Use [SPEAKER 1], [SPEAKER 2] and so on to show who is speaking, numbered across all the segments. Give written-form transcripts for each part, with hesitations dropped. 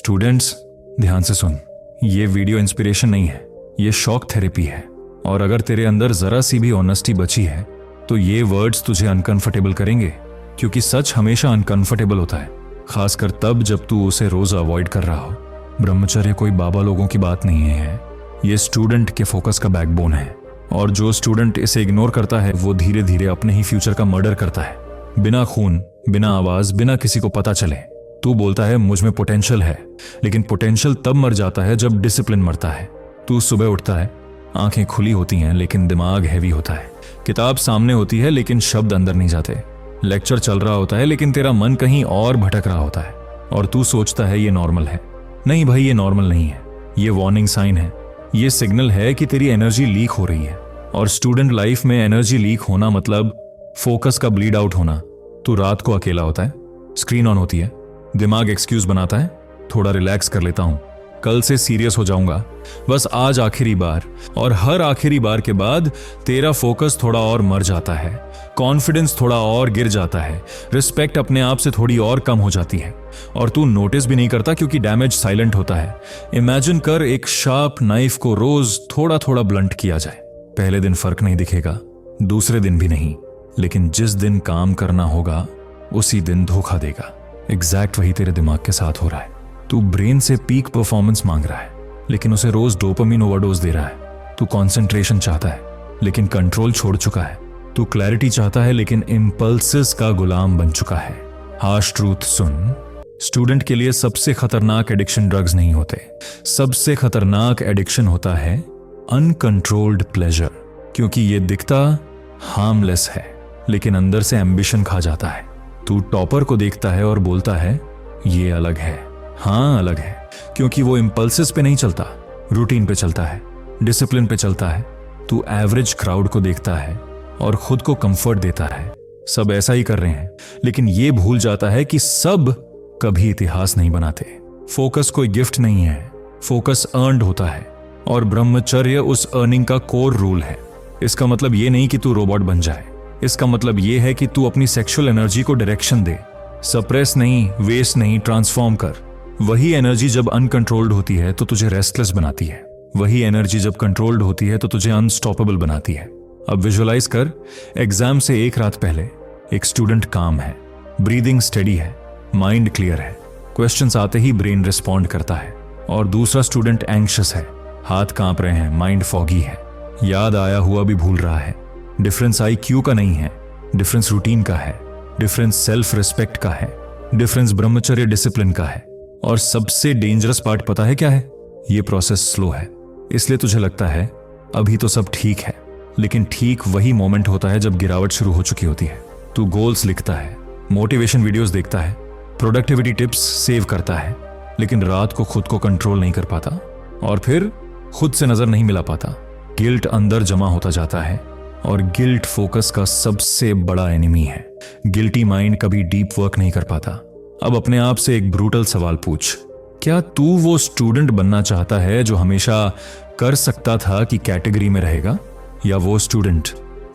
[SPEAKER 1] Students ध्यान से सुन, ये वीडियो इंस्पिरेशन नहीं है, ये शॉक थेरेपी है। और अगर तेरे अंदर जरा सी भी ऑनेस्टी बची है तो ये वर्ड्स तुझे अनकंफर्टेबल करेंगे, क्योंकि सच हमेशा अनकंफर्टेबल होता है, खासकर तब जब तू उसे रोज अवॉइड कर रहा हो। ब्रह्मचर्य कोई बाबा लोगों की बात नहीं है, ये स्टूडेंट के फोकस का बैकबोन है। और जो स्टूडेंट इसे इग्नोर करता है वो धीरे धीरे अपने ही फ्यूचर का मर्डर करता है, बिना खून, बिना आवाज, बिना किसी को पता चले। तू बोलता है मुझ में पोटेंशियल है, लेकिन पोटेंशियल तब मर जाता है जब डिसिप्लिन मरता है। तू सुबह उठता है, आंखें खुली होती हैं लेकिन दिमाग हैवी होता है, किताब सामने होती है लेकिन शब्द अंदर नहीं जाते, लेक्चर चल रहा होता है लेकिन तेरा मन कहीं और भटक रहा होता है, और तू सोचता है ये नॉर्मल है। नहीं भाई, ये नॉर्मल नहीं है, ये वार्निंग साइन है, ये सिग्नल है कि तेरी एनर्जी लीक हो रही है। और स्टूडेंट लाइफ में एनर्जी लीक होना मतलब फोकस का ब्लीड आउट होना। तू रात को अकेला होता है, स्क्रीन ऑन होती है, दिमाग एक्सक्यूज बनाता है, थोड़ा रिलैक्स कर लेता हूं, कल से सीरियस हो जाऊंगा, बस आज आखिरी बार। और हर आखिरी बार के बाद तेरा फोकस थोड़ा और मर जाता है, कॉन्फिडेंस थोड़ा और गिर जाता है, रिस्पेक्ट अपने आप से थोड़ी और कम हो जाती है, और तू नोटिस भी नहीं करता क्योंकि डैमेज साइलेंट होता है। इमेजिन कर एक शार्प नाइफ को रोज थोड़ा थोड़ा ब्लंट किया जाए। पहले दिन फर्क नहीं दिखेगा, दूसरे दिन भी नहीं, लेकिन जिस दिन काम करना होगा उसी दिन धोखा देगा। एग्जैक्ट वही तेरे दिमाग के साथ हो रहा है। तू ब्रेन से पीक परफॉर्मेंस मांग रहा है लेकिन उसे रोज डोपामिन ओवरडोज दे रहा है। तू कंसंट्रेशन चाहता है लेकिन कंट्रोल छोड़ चुका है। तू क्लैरिटी चाहता है लेकिन इंपल्सेस का गुलाम बन चुका है। हार्श ट्रूथ सुन, स्टूडेंट के लिए सबसे खतरनाक एडिक्शन ड्रग्स नहीं होते, सबसे खतरनाक एडिक्शन होता है अनकंट्रोल्ड प्लेजर। क्योंकि ये दिखता हार्मलेस है लेकिन अंदर से एम्बिशन खा जाता है। तू टॉपर को देखता है और बोलता है ये अलग है। हाँ अलग है, क्योंकि वो इंपल्सेस पे नहीं चलता, रूटीन पे चलता है, डिसिप्लिन पे चलता है। तू एवरेज क्राउड को देखता है और खुद को कंफर्ट देता है, सब ऐसा ही कर रहे हैं, लेकिन ये भूल जाता है कि सब कभी इतिहास नहीं बनाते। फोकस कोई गिफ्ट नहीं है, फोकस अर्न्ड होता है, और ब्रह्मचर्य उस अर्निंग का कोर रूल है। इसका मतलब ये नहीं कि तू रोबोट बन जाए, इसका मतलब ये है कि तू अपनी सेक्सुअल एनर्जी को डायरेक्शन दे, सप्रेस नहीं, वेस्ट नहीं, ट्रांसफॉर्म कर। वही एनर्जी जब अनकंट्रोल्ड होती है तो तुझे रेस्टलेस बनाती है, वही एनर्जी जब कंट्रोल्ड होती है तो तुझे अनस्टॉपेबल बनाती है। अब विजुअलाइज कर, एग्जाम से एक रात पहले एक स्टूडेंट काम है, ब्रीदिंग स्टेडी है, माइंड क्लियर है, क्वेश्चंस आते ही ब्रेन रिस्पॉन्ड करता है। और दूसरा स्टूडेंट एंग्शियस है, हाथ कांप रहे हैं, माइंड फॉगी है, याद आया हुआ भी भूल रहा है। डिफरेंस IQ का नहीं है, डिफरेंस रूटीन का है, डिफरेंस सेल्फ रिस्पेक्ट का है, डिफरेंस ब्रह्मचर्य डिसिप्लिन का है। और सबसे डेंजरस पार्ट पता है क्या है? ये प्रोसेस स्लो है, इसलिए तुझे लगता है अभी तो सब ठीक है, लेकिन ठीक वही मोमेंट होता है जब गिरावट शुरू हो चुकी होती है। तू गोल्स लिखता है, मोटिवेशन वीडियोस देखता है, प्रोडक्टिविटी टिप्स सेव करता है, लेकिन रात को खुद को कंट्रोल नहीं कर पाता, और फिर खुद से नजर नहीं मिला पाता। गिल्ट अंदर जमा होता जाता है, और गिल्ट फोकस का सबसे बड़ा एनिमी है। गिल्टी माइंड कभी डीप वर्क नहीं कर पाता। अब अपने आप से एक ब्रूटल सवाल पूछ, क्या तू वो स्टूडेंट बनना चाहता है जो हमेशा कर सकता था कि कैटेगरी में रहेगा, या वो स्टूडेंट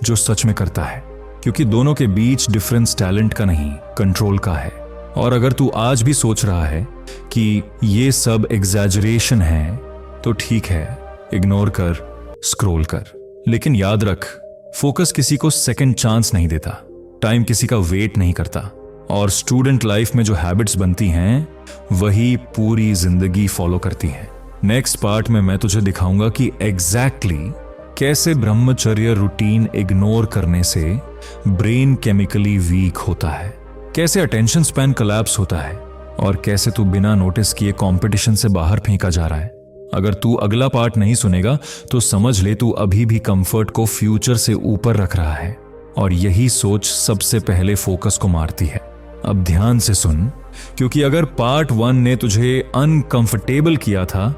[SPEAKER 1] जो सच में करता है? क्योंकि दोनों के बीच डिफरेंस टैलेंट का नहीं, कंट्रोल का है। और अगर तू आज भी सोच रहा है कि ये सब एग्जैजरेशन है तो ठीक है, इग्नोर कर, स्क्रॉल कर, लेकिन याद रख, फोकस किसी को सेकंड चांस नहीं देता, टाइम किसी का वेट नहीं करता, और स्टूडेंट लाइफ में जो हैबिट्स बनती हैं वही पूरी जिंदगी फॉलो करती हैं। नेक्स्ट पार्ट में मैं तुझे दिखाऊंगा कि एग्जैक्टली कैसे ब्रह्मचर्य रूटीन इग्नोर करने से ब्रेन केमिकली वीक होता है, कैसे अटेंशन स्पैन कोलैप्स होता है, और कैसे तू बिना नोटिस किए कंपटीशन से बाहर फेंका जा रहा है। अगर तू अगला पार्ट नहीं सुनेगा तो समझ ले तू अभी भी कंफर्ट को फ्यूचर से ऊपर रख रहा है, और यही सोच सबसे पहले फोकस को मारती है। अब ध्यान से सुन, क्योंकि अगर पार्ट 1 ने तुझे अनकंफर्टेबल किया था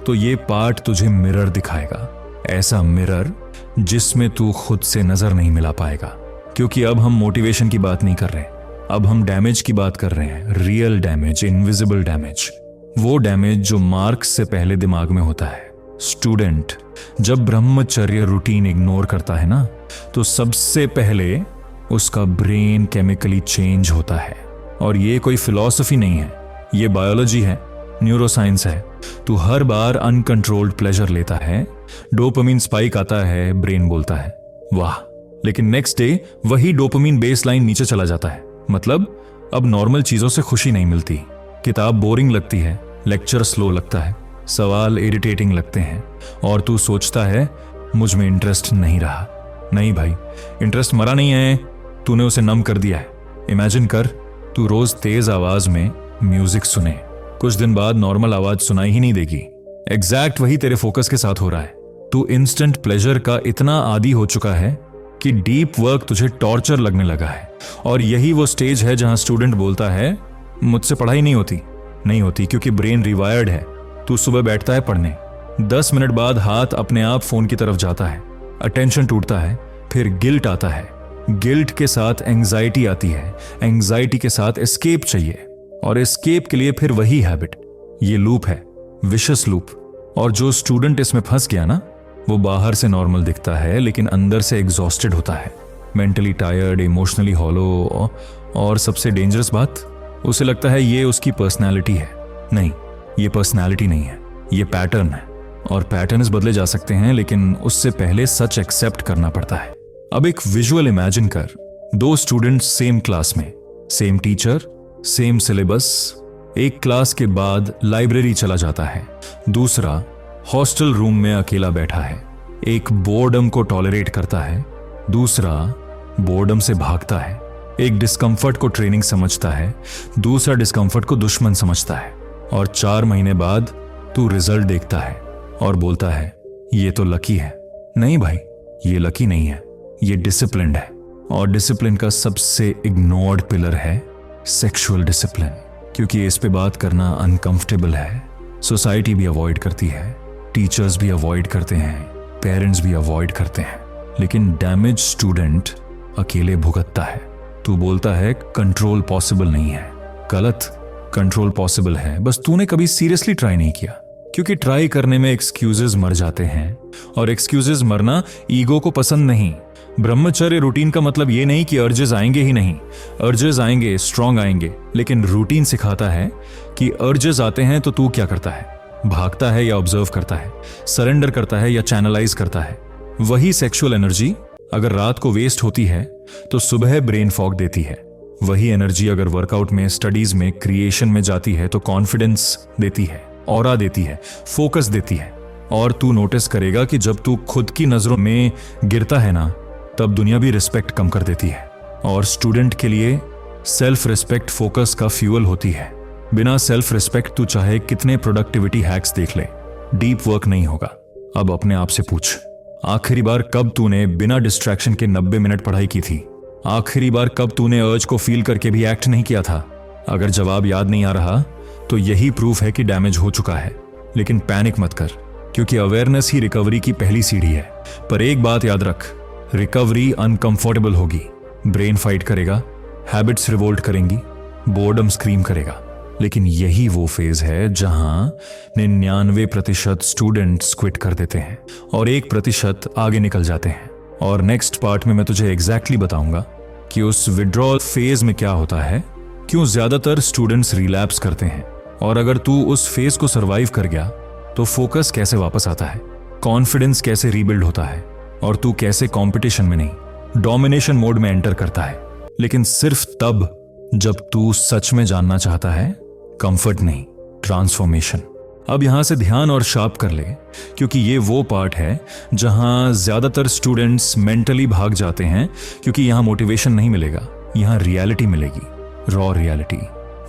[SPEAKER 1] तो ये पार्ट तुझे मिरर दिखाएगा, ऐसा मिरर जिसमें तू खुद से नजर नहीं मिला पाएगा। क्योंकि अब हम मोटिवेशन की बात नहीं कर रहे, अब हम डैमेज की बात कर रहे हैं, रियल डैमेज, इनविजिबल डैमेज, वो डैमेज जो मार्क्स से पहले दिमाग में होता है। स्टूडेंट जब ब्रह्मचर्य रूटीन इग्नोर करता है ना, तो सबसे पहले उसका ब्रेन केमिकली चेंज होता है। और ये कोई फिलॉसफी नहीं है, ये बायोलॉजी है। न्यूरोसाइंस है। तू हर बार अनकंट्रोल्ड प्लेजर लेता है, डोपामिन स्पाइक आता है, ब्रेन बोलता है वाह, लेकिन नेक्स्ट डे वही डोपामिन बेसलाइन नीचे चला जाता है। मतलब अब नॉर्मल चीजों से खुशी नहीं मिलती, किताब बोरिंग लगती है, लेक्चर स्लो लगता है, सवाल इरिटेटिंग लगते हैं, और तू सोचता है मुझ में इंटरेस्ट नहीं रहा। नहीं भाई, इंटरेस्ट मरा नहीं है, तूने उसे नम कर दिया है। इमेजिन कर, तू रोज तेज आवाज में म्यूजिक सुने, कुछ दिन बाद नॉर्मल आवाज सुनाई ही नहीं देगी। एग्जैक्ट वही तेरे फोकस के साथ हो रहा है। तू इंस्टेंट प्लेजर का इतना आदी हो चुका है कि डीप वर्क तुझे टॉर्चर लगने लगा है। और यही वो स्टेज है जहां स्टूडेंट बोलता है मुझसे पढ़ाई नहीं होती। नहीं होती क्योंकि ब्रेन रिवायर्ड है। तू सुबह बैठता है पढ़ने, 10 मिनट बाद हाथ अपने आप फोन की तरफ जाता है, अटेंशन टूटता है, फिर गिल्ट आता है, गिल्ट के साथ एंजाइटी आती है, एंजाइटी के साथ एस्केप चाहिए, और एस्केप के लिए फिर वही हैबिट। ये लूप है, विशस लूप। और जो स्टूडेंट इसमें फंस गया ना, वो बाहर से नॉर्मल दिखता है लेकिन अंदर से एग्जॉस्टेड होता है, मेंटली टायर्ड, इमोशनली हॉलो, और सबसे डेंजरस बात, उसे लगता है ये उसकी पर्सनैलिटी है। नहीं, ये पर्सनैलिटी नहीं है, ये पैटर्न है। और पैटर्न्स बदले जा सकते हैं, लेकिन उससे पहले सच एक्सेप्ट करना पड़ता है। अब एक विजुअल इमेजिन कर, 2 स्टूडेंट्स सेम क्लास में, सेम टीचर, सेम सिलेबस। एक क्लास के बाद लाइब्रेरी चला जाता है, दूसरा हॉस्टल रूम में अकेला बैठा है। एक बोर्डम को टॉलरेट करता है, दूसरा बोर्डम से भागता है। एक डिस्कंफर्ट को ट्रेनिंग समझता है, दूसरा डिस्कंफर्ट को दुश्मन समझता है। और 4 महीने बाद तू रिजल्ट देखता है और बोलता है ये तो लकी है। नहीं भाई, ये लकी नहीं है, ये डिसिप्लिन्ड है। और डिसिप्लिन का सबसे इग्नोर्ड पिलर है सेक्सुअल डिसिप्लिन, क्योंकि इस पे बात करना अनकंफर्टेबल है। सोसाइटी भी अवॉइड करती है, टीचर्स भी अवॉइड करते हैं, पेरेंट्स भी अवॉइड करते हैं, लेकिन डैमेज स्टूडेंट अकेले भुगतता है। तू बोलता है कंट्रोल पॉसिबल नहीं है। गलत, कंट्रोल पॉसिबल है, बस तूने कभी सीरियसली ट्राई नहीं किया। क्योंकि ट्राई करने में एक्सक्यूजेस मर जाते हैं, और एक्सक्यूजेस मरना ईगो को पसंद नहीं। ब्रह्मचर्य रूटीन का मतलब ये नहीं कि अर्जेस आएंगे ही नहीं, अर्जेस आएंगे, स्ट्रांग आएंगे, लेकिन रूटीन सिखाता है कि अर्जेस आते हैं तो तू क्या करता है, भागता है या ऑब्जर्व करता है, सरेंडर करता है या चैनलाइज करता है। वही सेक्सुअल एनर्जी अगर रात को वेस्ट होती है तो सुबह ब्रेन फॉग देती है। वही एनर्जी अगर वर्कआउट में, स्टडीज में, क्रिएशन में जाती है तो कॉन्फिडेंस देती है, ऑरा देती है, फोकस देती है। और तू नोटिस करेगा कि जब तू खुद की नजरों में गिरता है ना, तब दुनिया भी रिस्पेक्ट कम कर देती है। और स्टूडेंट के लिए सेल्फ रिस्पेक्ट फोकस का फ्यूल होती है। बिना सेल्फ रिस्पेक्ट तू चाहे कितने प्रोडक्टिविटी हैक्स देख ले, डीप वर्क नहीं होगा। अब अपने आप से पूछ, आखिरी बार कब तूने बिना डिस्ट्रैक्शन के 90 मिनट पढ़ाई की थी? आखिरी बार कब तूने अर्ज को फील करके भी एक्ट नहीं किया था? अगर जवाब याद नहीं आ रहा तो यही प्रूफ है कि डैमेज हो चुका है। लेकिन पैनिक मत कर, क्योंकि अवेयरनेस ही रिकवरी की पहली सीढ़ी है। पर एक बात याद रख, रिकवरी अनकंफर्टेबल होगी, ब्रेन फाइट करेगा, हैबिट्स रिवोल्ट करेंगी, बोर्डम स्क्रीम करेगा। लेकिन यही वो फेज है जहां 99% स्टूडेंट्स क्विट कर देते हैं और 1% आगे निकल जाते हैं। और नेक्स्ट पार्ट में मैं तुझे एग्जैक्टली बताऊंगा कि उस विड्रॉल फेज में क्या होता है, क्यों ज्यादातर स्टूडेंट्स रिलैप्स करते हैं, और अगर तू उस फेज को सरवाइव कर गया तो फोकस कैसे वापस आता है, कॉन्फिडेंस कैसे रीबिल्ड होता है, और तू कैसे कंपटीशन में नहीं डोमिनेशन मोड में एंटर करता है। लेकिन सिर्फ तब जब तू सच में जानना चाहता है, कंफर्ट नहीं, ट्रांसफॉर्मेशन। अब यहां से ध्यान और शार्प कर ले, क्योंकि ये वो पार्ट है जहां ज्यादातर स्टूडेंट्स मेंटली भाग जाते हैं, क्योंकि यहां मोटिवेशन नहीं मिलेगा, यहां रियलिटी मिलेगी, रॉ रियलिटी,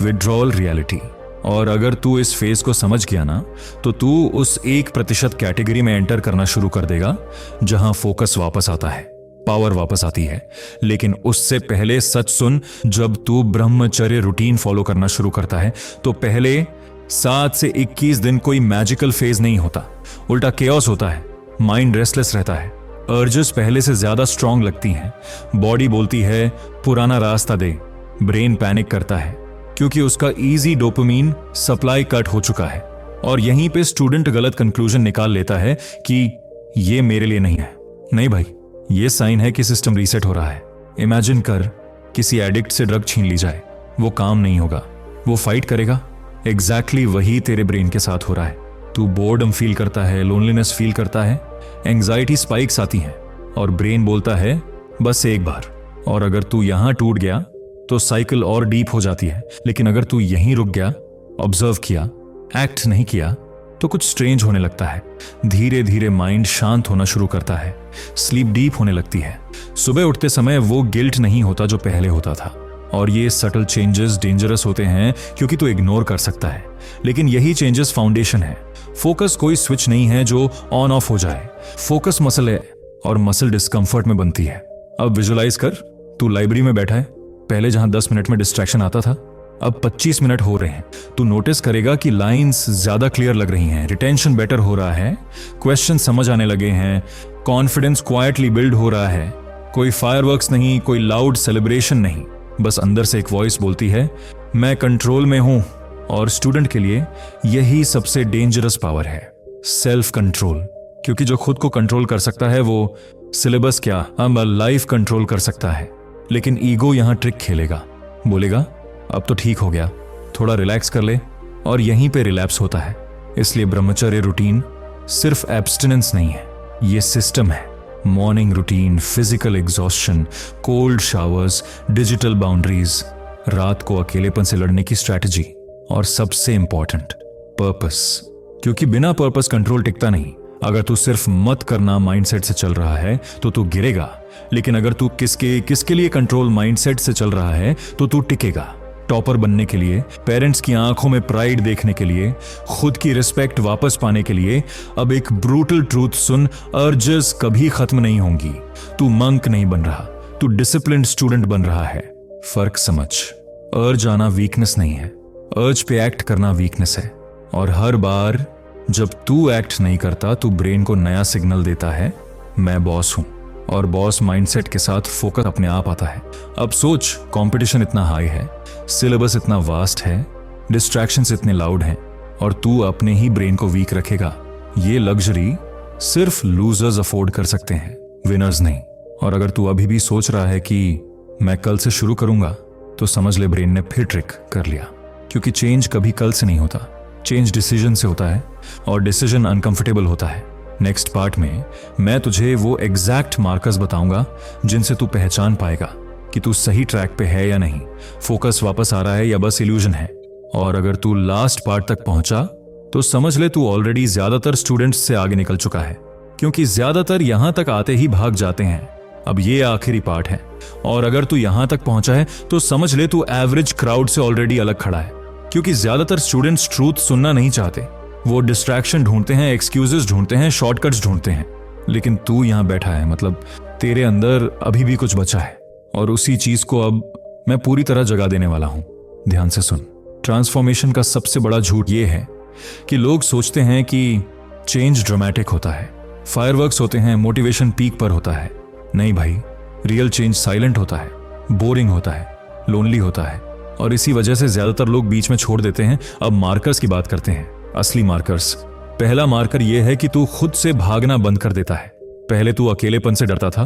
[SPEAKER 1] विड्रॉल रियलिटी। और अगर तू इस फेज को समझ गया ना, तो तू उस 1% कैटेगरी में एंटर करना शुरू कर देगा जहां फोकस वापस आता है, पावर वापस आती है। लेकिन उससे पहले सच सुन, जब तू ब्रह्मचर्य रूटीन फॉलो करना शुरू करता है तो पहले 7 से 21 दिन कोई मैजिकल फेज नहीं होता, उल्टा केओस होता है। माइंड रेस्टलेस रहता है, अर्जेस पहले से ज्यादा स्ट्रांग लगती हैं, बॉडी बोलती है पुराना रास्ता दे, ब्रेन पैनिक करता है क्योंकि उसका इजी डोपामीन सप्लाई कट हो चुका है। और यहीं पे स्टूडेंट गलत कंक्लूजन निकाल लेता है कि ये मेरे लिए नहीं है। नहीं भाई, ये साइन है कि सिस्टम रीसेट हो रहा है। इमेजिन कर, किसी एडिक्ट से ड्रग छीन ली जाए, वो काम नहीं होगा, वो फाइट करेगा, एग्जैक्टली वही तेरे ब्रेन के साथ हो रहा है। तू बोर्डम फील करता है, लोनलीनेस फील करता है, एंग्जाइटी स्पाइक्स आती हैं और ब्रेन बोलता है बस एक बार। और अगर तू यहां टूट गया तो साइकिल और डीप हो जाती है। लेकिन अगर तू यहीं रुक गया, ऑब्जर्व किया, एक्ट नहीं किया, तो कुछ स्ट्रेंज होने लगता है। धीरे धीरे माइंड शांत होना शुरू करता है, स्लीप डीप होने लगती है। सुबह उठते समय वो गिल्ट नहीं होता जो पहले होता था। और ये सटल चेंजेस डेंजरस होते हैं क्योंकि तू इग्नोर कर सकता है, लेकिन यही चेंजेस फाउंडेशन है। फोकस कोई स्विच नहीं है जो ऑन ऑफ हो जाए। फोकस मसल है और मसल डिस्कंफर्ट में बनती है। अब विजुलाइज कर, तू लाइब्रेरी में बैठा है। पहले जहां 10 मिनट में डिस्ट्रैक्शन आता था, अब 25 मिनट हो रहे हैं। तू नोटिस करेगा कि लाइंस ज्यादा क्लियर लग रही हैं, रिटेंशन बेटर हो रहा है, क्वेश्चन समझ आने लगे हैं, कॉन्फिडेंस क्वाइटली बिल्ड हो रहा है। कोई फायरवर्क्स नहीं, कोई लाउड सेलिब्रेशन नहीं, बस अंदर से एक वॉइस बोलती है मैं कंट्रोल में हूं। और स्टूडेंट के लिए यही सबसे डेंजरस पावर है, सेल्फ कंट्रोल। क्योंकि जो खुद को कंट्रोल कर सकता है वो सिलेबस क्या, अब लाइफ कंट्रोल कर सकता है। लेकिन ईगो यहां ट्रिक खेलेगा, बोलेगा अब तो ठीक हो गया, थोड़ा रिलैक्स कर ले, और यहीं पे रिलैप्स होता है। इसलिए ब्रह्मचर्य रूटीन सिर्फ एब्स्टिनेंस नहीं है, ये सिस्टम है। Morning routine, physical exhaustion, cold showers, digital boundaries, रात को अकेलेपन से लड़ने की स्ट्रैटेजी, और सबसे इंपॉर्टेंट पर्पस। क्योंकि बिना पर्पस कंट्रोल टिकता नहीं। अगर तू सिर्फ मत करना माइंडसेट से चल रहा है तो तू गिरेगा, लेकिन अगर तू किसके लिए कंट्रोल माइंडसेट से चल रहा है तो तू टिकेगा। टॉपर बनने के लिए, पेरेंट्स की आंखों में प्राइड देखने के लिए, खुद की रिस्पेक्ट वापस पाने के लिए, अब एक ब्रूटल ट्रूथ सुन, अर्जेस कभी खत्म नहीं होंगी। तू मंक नहीं बन रहा, तू डिसिप्लिन्ड स्टूडेंट बन रहा है। फर्क समझ, अर्ज आना वीकनेस नहीं है, अर्ज पे एक्ट करना वीकनेस है। और हर बार जब तू एक्ट नहीं करता, तू ब्रेन को नया सिग्नल देता है मैं बॉस हूं। और बॉस माइंडसेट के साथ फोकस अपने आप आता है। अब सोच, कंपटीशन इतना हाई है, सिलेबस इतना वास्ट है, डिस्ट्रैक्शंस इतने लाउड हैं, और तू अपने ही ब्रेन को वीक रखेगा। ये लग्जरी सिर्फ लूजर्स अफोर्ड कर सकते हैं, विनर्स नहीं। और अगर तू अभी भी सोच रहा है कि मैं कल से शुरू करूंगा, तो समझ ले ब्रेन ने फिर ट्रिक कर लिया। क्योंकि चेंज कभी कल से नहीं होता, चेंज डिसीजन से होता है, और डिसीजन अनकंफर्टेबल होता है। नेक्स्ट पार्ट में मैं तुझे वो एग्जैक्ट मार्कर्स बताऊंगा जिनसे तू पहचान पाएगा कि तू सही ट्रैक पे है या नहीं, फोकस वापस आ रहा है या बस इल्यूजन है। और अगर तू लास्ट पार्ट तक पहुंचा तो समझ ले तू ऑलरेडी ज्यादातर स्टूडेंट्स से आगे निकल चुका है, क्योंकि ज्यादातर यहां तक आते ही भाग जाते हैं। अब ये आखिरी पार्ट है, और अगर तू यहां तक पहुंचा है तो समझ ले तू एवरेज क्राउड से ऑलरेडी अलग खड़ा है। क्योंकि ज्यादातर स्टूडेंट्स ट्रूथ सुनना नहीं चाहते, वो डिस्ट्रैक्शन ढूंढते हैं, एक्सक्यूजेस ढूंढते हैं, शॉर्टकट्स ढूंढते हैं। लेकिन तू यहां बैठा है, मतलब तेरे अंदर अभी भी कुछ बचा है, और उसी चीज को अब मैं पूरी तरह जगा देने वाला हूं। ध्यान से सुन। ट्रांसफॉर्मेशन का सबसे बड़ा झूठ यह है कि लोग सोचते हैं कि चेंज ड्रामेटिक होता है, फायरवर्क्स होते हैं, मोटिवेशन पीक पर होता है। नहीं भाई, रियल चेंज साइलेंट होता है, बोरिंग होता है, लोनली होता है, और इसी वजह से ज्यादातर लोग बीच में छोड़ देते हैं। अब मार्कर्स की बात करते हैं, असली मार्कर्स। पहला मार्कर यह है कि तू खुद से भागना बंद कर देता है। पहले तू अकेलेपन से डरता था,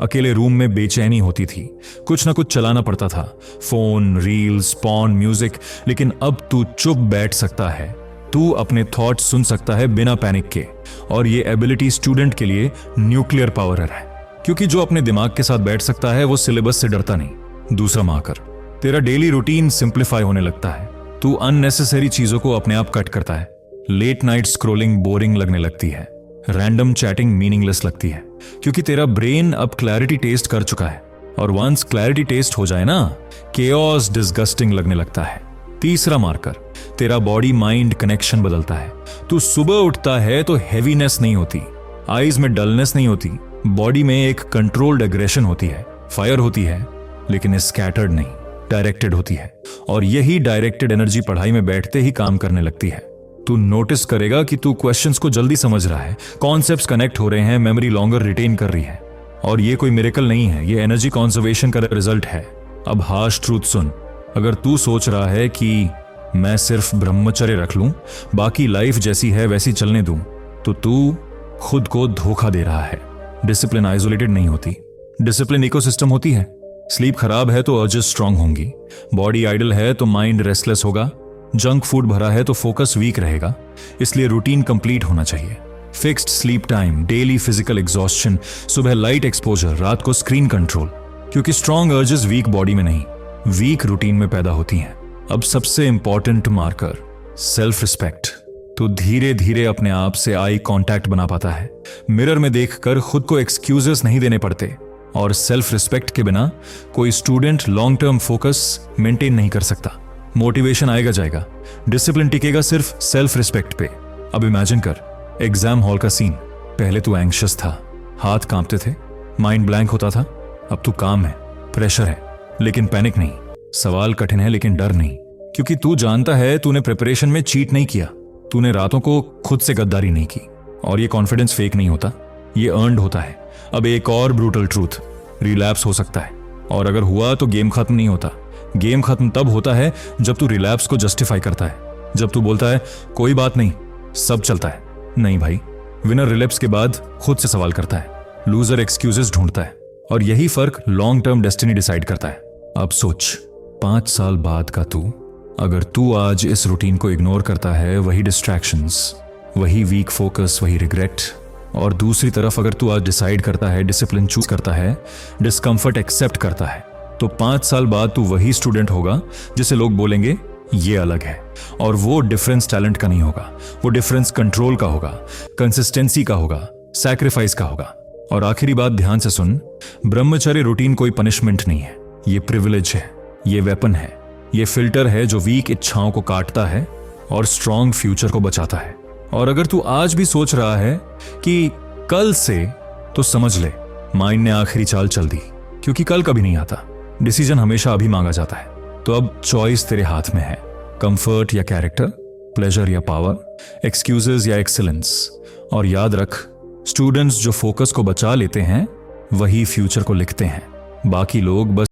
[SPEAKER 1] अकेले रूम में बेचैनी होती थी, कुछ ना कुछ चलाना पड़ता था, फोन, रील्स, पॉर्न, म्यूजिक। लेकिन अब तू चुप बैठ सकता है, तू अपने थॉट्स सुन सकता है बिना पैनिक के। और ये एबिलिटी स्टूडेंट के लिए न्यूक्लियर पावर है, क्योंकि जो अपने दिमाग के साथ बैठ सकता है वो सिलेबस से डरता नहीं। दूसरा मार्कर, तेरा डेली रूटीन सिंप्लीफाई होने लगता है। तू अननेसेसरी चीजों को अपने आप कट करता है। लेट नाइट स्क्रोलिंग बोरिंग लगने लगती है, रैंडम चैटिंग मीनिंगलेस लगती है, क्योंकि तेरा ब्रेन अब क्लैरिटी टेस्ट कर चुका है। और वंस क्लैरिटी टेस्ट हो जाए ना, केओस डिस्गस्टिंग लगने लगता है। तीसरा मार्कर, तेरा बॉडी माइंड कनेक्शन बदलता है। तू सुबह उठता है तो हैवीनेस नहीं होती, आईज में डलनेस नहीं होती, बॉडी में एक कंट्रोल्ड एग्रेशन होती है, फायर होती है, लेकिन स्कैटर्ड नहीं, डायरेक्टेड होती है। और यही डायरेक्टेड एनर्जी पढ़ाई में बैठते ही काम करने लगती है। तू नोटिस करेगा कि तू क्वेश्चंस को जल्दी समझ रहा है, कॉन्सेप्ट्स कनेक्ट हो रहे हैं, मेमोरी लॉन्गर रिटेन कर रही है। और ये कोई मिरेकल नहीं है, ये एनर्जी कंजर्वेशन का रिजल्ट है। अब हार्श ट्रूथ सुन, अगर तू सोच रहा है कि मैं सिर्फ ब्रह्मचर्य रख लूं, बाकी लाइफ जैसी है वैसी चलने दूं, तो तू खुद को धोखा दे रहा है। डिसिप्लिन आइसोलेटेड नहीं होती, डिसिप्लिन इकोसिस्टम होती है। स्लीप खराब है तो अर्जेस स्ट्रांग होंगी, बॉडी आइडल है तो माइंड रेस्टलेस होगा, जंक फूड भरा है तो फोकस वीक रहेगा, इसलिए रूटीन कंप्लीट होना चाहिए। Fixed sleep time, daily physical exhaustion, सुबह लाइट एक्सपोजर, रात को स्क्रीन कंट्रोल, क्योंकि स्ट्रॉन्ग अर्जेस वीक बॉडी में नहीं, वीक रूटीन में पैदा होती हैं। अब सबसे इंपॉर्टेंट मार्कर, सेल्फ रिस्पेक्ट। तो धीरे धीरे अपने आप से आई कांटेक्ट बना पाता है, मिरर में देखकर खुद को एक्सक्यूजेस नहीं देने पड़ते। और सेल्फ रिस्पेक्ट के बिना कोई student long term focus maintain नहीं कर सकता। मोटिवेशन आएगा जाएगा, डिसिप्लिन टिकेगा सिर्फ सेल्फ रिस्पेक्ट पे। अब इमेजिन कर एग्जाम हॉल का सीन। पहले तू एंग्शियस था, हाथ कांपते थे, माइंड ब्लैंक होता था। अब तू काम है, प्रेशर है, लेकिन पैनिक नहीं। सवाल कठिन है लेकिन डर नहीं, क्योंकि तू जानता है तूने प्रिपरेशन में चीट नहीं किया, तूने रातों को खुद से गद्दारी नहीं की। और ये कॉन्फिडेंस फेक नहीं होता, ये अर्नड होता है। अब एक और ब्रूटल ट्रूथ, रिलैप्स हो सकता है, और अगर हुआ तो गेम खत्म नहीं होता। गेम खत्म तब होता है जब तू रिलैप्स को जस्टिफाई करता है, जब तू बोलता है कोई बात नहीं, सब चलता है। नहीं भाई, विनर रिलैप्स के बाद खुद से सवाल करता है, लूजर एक्सक्यूजेस ढूंढता है, और यही फर्क लॉन्ग टर्म डेस्टिनी डिसाइड करता है। अब सोच, 5 साल बाद का तू, अगर तू आज इस रूटीन को इग्नोर करता है, वही डिस्ट्रैक्शंस, वही वीक फोकस, वही रिग्रेट, और दूसरी तरफ अगर तू आज डिसाइड करता है, डिसिप्लिन चूज करता है, डिस्कंफर्ट एक्सेप्ट करता है, तो 5 साल बाद तू वही स्टूडेंट होगा जिसे लोग बोलेंगे ये अलग है। और वो डिफरेंस टैलेंट का नहीं होगा, वो डिफरेंस कंट्रोल का होगा, कंसिस्टेंसी का होगा, सैक्रिफाइस का होगा। और आखिरी बात ध्यान से सुन, ब्रह्मचर्य रूटीन कोई पनिशमेंट नहीं है, ये प्रिविलेज है, ये वेपन है, ये फिल्टर है जो वीक इच्छाओं को काटता है और स्ट्रॉन्ग फ्यूचर को बचाता है। और अगर तू आज भी सोच रहा है कि कल से, तो समझ ले माइंड ने आखिरी चाल चल दी, क्योंकि कल कभी नहीं आता, डिसीजन हमेशा अभी मांगा जाता है। तो अब चॉइस तेरे हाथ में है, कंफर्ट या कैरेक्टर, प्लेजर या पावर, एक्सक्यूजेस या एक्सीलेंस। और याद रख, स्टूडेंट्स जो फोकस को बचा लेते हैं वही फ्यूचर को लिखते हैं, बाकी लोग बस